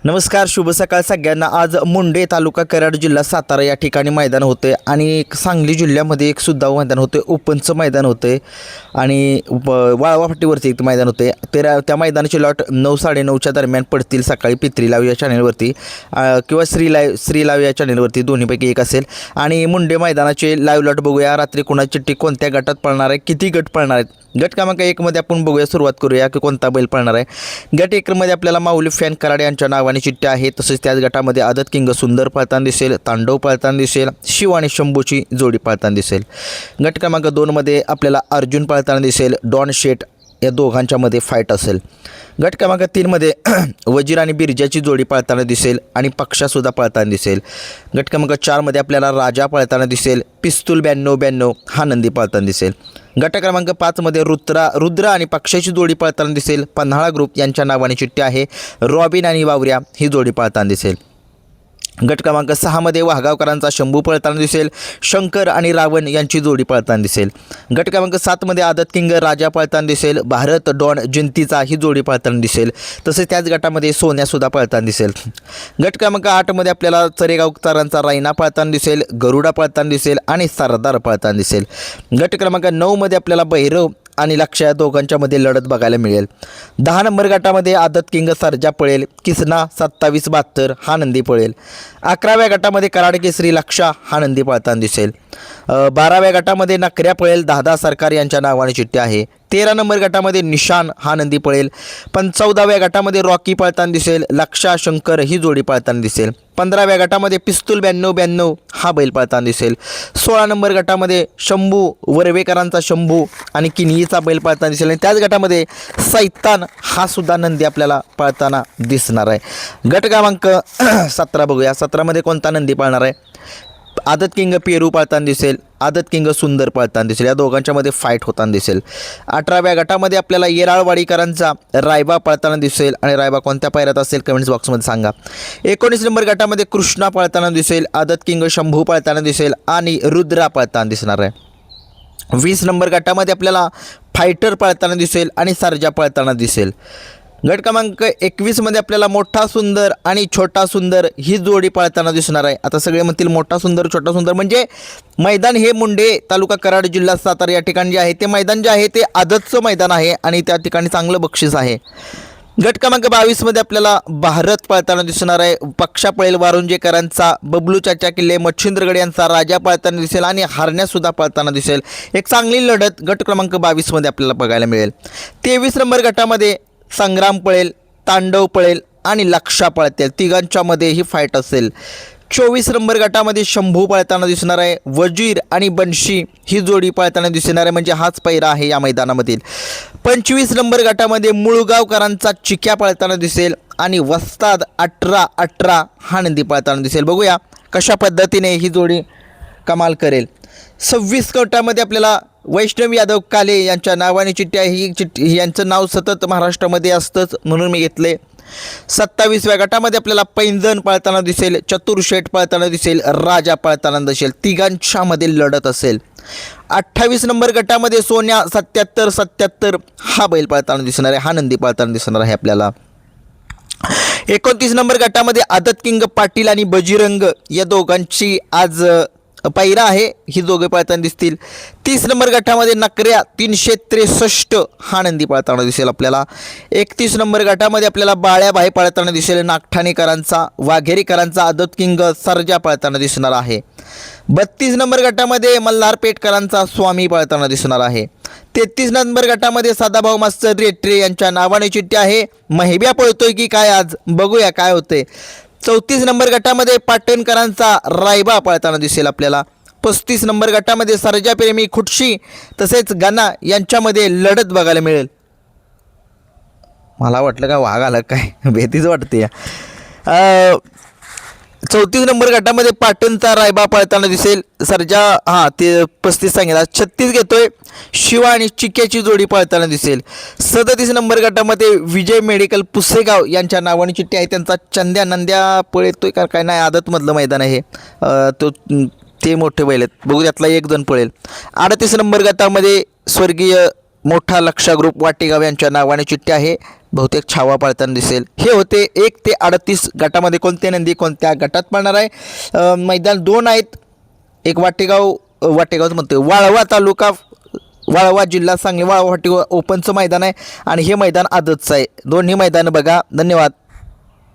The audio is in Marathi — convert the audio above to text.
नमस्कार, शुभ सकाळ सगळ्यांना। आज मुंडे तालुका कराड जिल्हा सातारा या ठिकाणी मैदान होते आणि एक सांगली जिल्ह्यामध्ये एक सुद्धा मैदान होते, ओपनचं मैदान होते आणि वाळवा फाटीवरती एक मैदान होते। त्या मैदानाचे लॉट 9 साडेनऊच्या दरम्यान पडतील सकाळी पित्री लाईव्ह या चॅनलवरती किंवा श्री लाईव्ह या चॅनलवरती, दोन्हीपैकी एक असेल। आणि मुंडे मैदानाचे लाईव्ह लॉट बघूया। रात्री कोणाची चिठ्ठी कोणत्या गटात पळणार आहे, किती गट पळणार आहेत। गट क्रमांक 1 मध्ये आपण बघूया, सुरुवात करूया की कोणता बैल पळणार आहे। गट 1 मध्ये आपल्याला माऊली फॅन कराड यांच्या नावाने चिठ्ठी आहे। तसेच त्याच गटामध्ये आदत किंग सुंदर पळताना दिसेल, तांडव पळताना दिसेल, शिव आणि शंभूची जोडी पळताना दिसेल। गट क्रमांक 2 मध्ये आपल्याला अर्जुन पळताना दिसेल, डॉन शेट या दोघांच्या मध्ये फाईट असेल। गट क्रमांक 3 मध्ये वजीर आणि बिरजाची जोडी पळताना दिसेल आणि पक्षासुद्धा पळताना दिसेल। गट क्रमांक 4 मध्ये आपल्याला राजा पळताना दिसेल, पिस्तूल 92 हा नंदी पळताना दिसेल। गट क्रमांक 5 मध्ये रुद्र आणि पक्षाची जोडी पळताना दिसेल। पन्हाळा ग्रुप यांच्या नावाने चिठ्ठी आहे, रॉबिन आणि वावऱ्या ही जोडी पळताना दिसेल। गट क्रमांक 6 मध्ये वाघावकरांचा शंभू पळताना दिसेल, शंकर आणि रावण यांची जोडी पळताना दिसेल। गट क्रमांक 7 मध्ये आदत किंग राजा पळताना दिसेल, भारत डॉन जिंतीचा ही जोडी पळताना दिसेल। तसेच त्याच गटामध्ये सोन्यासुद्धा पळताना दिसेल। गट क्रमांक 8 मध्ये आपल्याला चरेगावकरांचा रायना पळताना दिसेल, गरुडा पळताना दिसेल आणि सरदार पळताना दिसेल। गट क्रमांक 9 मध्ये आपल्याला भैरव आणि लक्ष या दोघांच्या मध्ये लढत बघायला मिळेल। 10 नंबर गटामध्ये आदत किंग सर्जा पळेल, किसना 2772 हा नंदी पळेल। 11व्या गटामध्ये कराड केसरी लक्षा हा नंदी पळताना दिसेल। 12व्या गटामध्ये नकऱ्या पळेल, दादा सरकार यांच्या नावाने चिठ्ठी आहे। 13 नंबर गटामध्ये निशान हा नंदी पळेल। 14व्या गटामध्ये रॉकी पळताना दिसेल, लक्षा शंकर ही जोडी पळताना दिसेल। 15व्या गटामध्ये पिस्तूल 92 हा बैल पळताना दिसेल। 16 नंबर गटामध्ये शंभू वरवेकरांचा शंभू आणि किनीचा बैल पळताना दिसेल आणि त्याच गटामध्ये सैतान हा सुद्धा नंदी आपल्याला पळताना दिसणार आहे। गट क्रमांक 17 बघूया। 17 मध्ये कोणता नंदी पळणार आहे। आदत किंग पेरू पळताना दिसेल, आदत किंग सुंदर पळताना दिसेल, या दोघांच्या मध्ये फाईट होताना दिसेल। 18व्या गटामध्ये आपल्याला येराळवाडीकरांचा रायबा पळताना दिसेल आणि रायबा कोणत्या पायऱ्यात असेल कमेंट्स बॉक्समध्ये सांगा। 19 नंबर गटामध्ये कृष्णा पळताना दिसेल, आदत किंग शंभू पळताना दिसेल आणि रुद्रा पळताना दिसणार आहे। 20 नंबर गटामध्ये आपल्याला फायटर पळताना दिसेल आणि सर्जा पळताना दिसेल। गट क्रमांक 21 मध्ये आपल्याला मोठा सुंदर आणि छोटा सुंदर ही जोडी पळताना दिसणार आहे। आता सगळे म्हणतील मोठा सुंदर छोटा सुंदर म्हणजे मैदान हे मुंडे तालुका कराड जिल्हा सातारा या ठिकाणी जे आहे ते मैदान जे आहे ते आदतचं मैदान आहे आणि त्या ठिकाणी चांगलं बक्षीस आहे। गट क्रमांक 22 मध्ये आपल्याला भारत पळताना दिसणार आहे, पक्षा पळेल वारुंजेकरांचा, बबलू चाचा किल्ले मच्छिंद्रगड यांचा राजा पळताना दिसेल आणि हारण्यासुद्धा पळताना दिसेल। एक चांगली लढत गट क्रमांक 22 मध्ये आपल्याला बघायला मिळेल। 23 नंबर गटामध्ये संग्राम पळेल, तांडव पळेल आणि लक्षा पळतील, तिघांच्या मध्ये ही फाईट असेल। 24 नंबर गटामध्ये शंभू पळताना दिसणार आहे, वजीर आणि बनशी ही जोडी पळताना दिसणार आहे, म्हणजे हाच पैरा आहे या मैदानामधील। 25 नंबर गटामध्ये मुळगावकरांचा चिक्या पळताना दिसेल आणि वस्ताद 18 हा नंदी पळताना दिसेल। बघूया कशा पद्धतीने ही जोडी कमाल करेल। 26 गटामध्ये आपल्याला वैष्णव यादव काले यांच्या नावाने चिठ्ठी आहे, ही चिठ्ठी यांचं नाव सतत महाराष्ट्रामध्ये असतंच म्हणून मी घेतले। 27व्या गटामध्ये आपल्याला पैंजण पळताना दिसेल, चतुर शेठ पळताना दिसेल, राजा पळताना दिसेल, तिघांच्या मध्ये लढत असेल। 28 नंबर गटामध्ये सोन्या 77 हा बैल पळताना दिसणार आहे, हा नंदी पळताना दिसणार आहे आपल्याला। 29 नंबर गटामध्ये आदत किंग पाटील आणि बजरंग या दोघांची आज पैरा आहे, ही दोघे पळताना दिसतील। 30 नंबर गटामध्ये नकऱ्या 363 हा नंदी पळताना दिसेल आपल्याला। 31 नंबर गटामध्ये आपल्याला बाळ्याबाई पळताना दिसेल, नागठाणेकरांचा वाघेरीकरांचा आदत किंग सर्जा पळताना दिसणार आहे। 32 नंबर गटामध्ये मल्हारपेठकरांचा स्वामी पळताना दिसणार आहे। 33 नंबर गटामध्ये सदाभाऊ मास्तर रेट्रे यांच्या नावाने चिठ्ठी आहे, महिब्या पळतोय की काय आज बघूया काय होते। 34 नंबर गटामध्ये पाटणकरांचा रायबा पळताना दिसेल आपल्याला। 35 नंबर गटामध्ये सर्जा प्रेमी खुटशी तसेच गणा यांच्यामध्ये लढत बघायला मिळेल। मला वाटलं का वाघ आला काय, भीतीच वाटते। 34 नंबर गटामध्ये पाटणचा रायबा पळताना दिसेल, सर्जा ते 35 सांगितला, 36 घेतोय शिवा आणि चिक्याची जोडी पळताना दिसेल। 37 नंबर गटामध्ये विजय मेडिकल पुसेगाव यांच्या नावाने चिठ्ठी आहे, त्यांचा चंद्या नंद्या पळतोय का काय नाही, आदतमधलं मैदान आहे ते मोठे बैल आहेत, बघू त्यातला एक जण पळेल। 38 नंबर गटामध्ये स्वर्गीय मोठा लक्षा ग्रुप वाटेगाव यांच्या नावाने चिठ्ठी आहे, बहुतेक छावा पाळताना दिसेल. हे होते 1 ते 38 गटामध्ये कोणते नंदी कोणत्या गटात पळणार आहे. मैदान 2 आहेत. एक वाटेगाव म्हणतो वाळवा तालुका वाळवा जिल्हा सांगली वाळवा फाटी ओपनचं मैदान आहे आणि हे मैदान आदतचं आहे. दोन्ही मैदानं बघा. धन्यवाद.